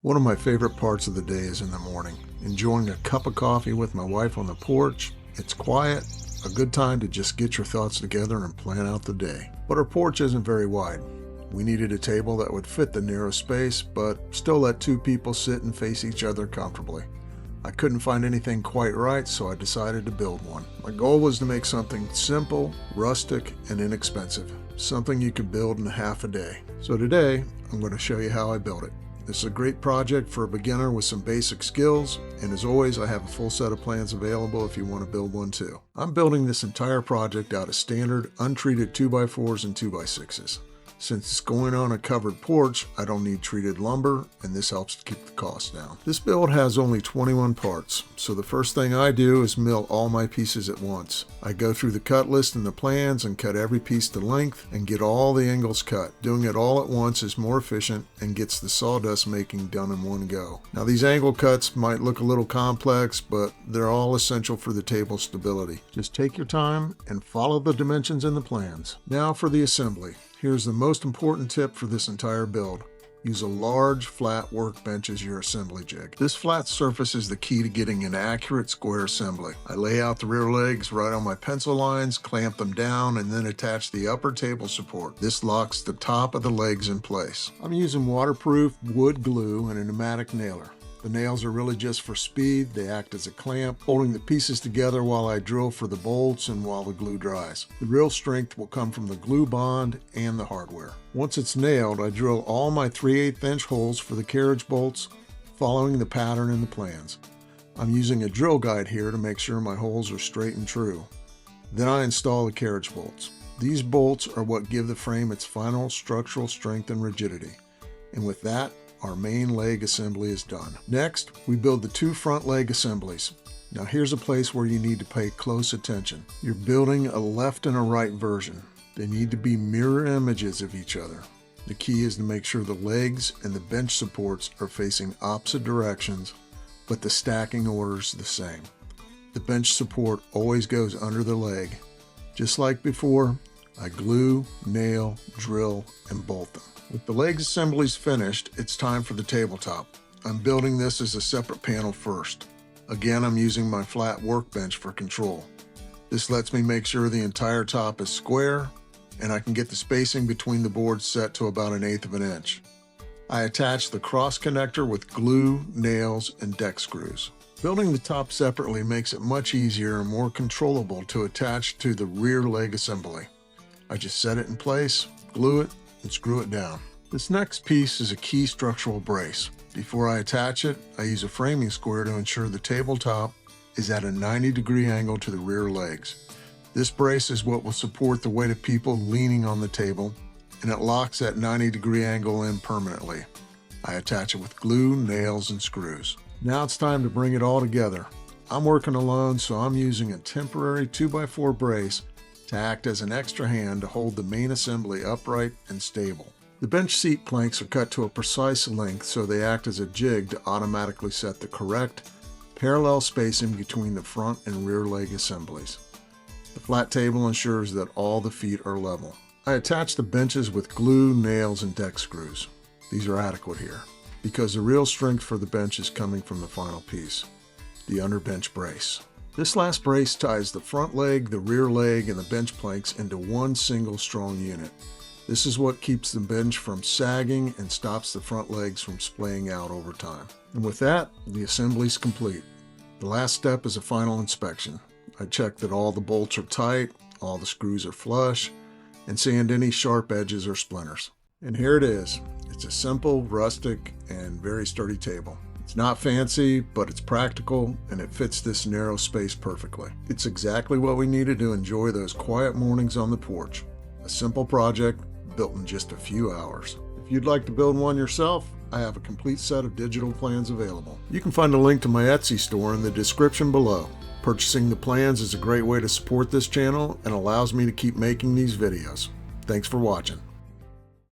One of my favorite parts of the day is in the morning, enjoying a cup of coffee with my wife on the porch. It's quiet, a good time to just get your thoughts together and plan out the day. But our porch isn't very wide. We needed a table that would fit the narrow space, but still let two people sit and face each other comfortably. I couldn't find anything quite right, so I decided to build one. My goal was to make something simple, rustic, and inexpensive. Something you could build in half a day. So today, I'm going to show you how I built it. This is a great project for a beginner with some basic skills, and as always, I have a full set of plans available if you want to build one too. I'm building this entire project out of standard, untreated 2x4s and 2x6s. Since it's going on a covered porch, I don't need treated lumber, and this helps to keep the cost down. This build has only 21 parts, so the first thing I do is mill all my pieces at once. I go through the cut list and the plans and cut every piece to length and get all the angles cut. Doing it all at once is more efficient and gets the sawdust making done in one go. Now these angle cuts might look a little complex, but they're all essential for the table's stability. Just take your time and follow the dimensions in the plans. Now for the assembly. Here's the most important tip for this entire build. Use a large, flat workbench as your assembly jig. This flat surface is the key to getting an accurate square assembly. I lay out the rear legs right on my pencil lines, clamp them down, and then attach the upper table support. This locks the top of the legs in place. I'm using waterproof wood glue and a pneumatic nailer. The nails are really just for speed. They act as a clamp, holding the pieces together while I drill for the bolts and while the glue dries. The real strength will come from the glue bond and the hardware. Once it's nailed, I drill all my 3/8 inch holes for the carriage bolts, following the pattern in the plans. I'm using a drill guide here to make sure my holes are straight and true. Then I install the carriage bolts. These bolts are what give the frame its final structural strength and rigidity. And with that, our main leg assembly is done. Next, we build the two front leg assemblies. Now here's a place where you need to pay close attention. You're building a left and a right version. They need to be mirror images of each other. The key is to make sure the legs and the bench supports are facing opposite directions, but the stacking order is the same. The bench support always goes under the leg. Just like before, I glue, nail, drill, and bolt them. With the legs assemblies finished, it's time for the tabletop. I'm building this as a separate panel first. Again, I'm using my flat workbench for control. This lets me make sure the entire top is square, and I can get the spacing between the boards set to about 1/8 of an inch. I attach the cross connector with glue, nails, and deck screws. Building the top separately makes it much easier and more controllable to attach to the rear leg assembly. I just set it in place, glue it, and screw it down. This next piece is a key structural brace. Before I attach it, I use a framing square to ensure the tabletop is at a 90-degree angle to the rear legs. This brace is what will support the weight of people leaning on the table, and it locks that 90-degree angle in permanently. I attach it with glue, nails, and screws. Now it's time to bring it all together. I'm working alone, so I'm using a temporary 2x4 brace to act as an extra hand to hold the main assembly upright and stable. The bench seat planks are cut to a precise length so they act as a jig to automatically set the correct, parallel spacing between the front and rear leg assemblies. The flat table ensures that all the feet are level. I attach the benches with glue, nails, and deck screws. These are adequate here, because the real strength for the bench is coming from the final piece, the underbench brace. This last brace ties the front leg, the rear leg, and the bench planks into one single strong unit. This is what keeps the bench from sagging and stops the front legs from splaying out over time. And with that, the assembly is complete. The last step is a final inspection. I check that all the bolts are tight, all the screws are flush, and sand any sharp edges or splinters. And here it is. It's a simple, rustic, and very sturdy table. It's not fancy, but it's practical, and it fits this narrow space perfectly. It's exactly what we needed to enjoy those quiet mornings on the porch. A simple project built in just a few hours. If you'd like to build one yourself, I have a complete set of digital plans available. You can find a link to my Etsy store in the description below. Purchasing the plans is a great way to support this channel and allows me to keep making these videos. Thanks for watching.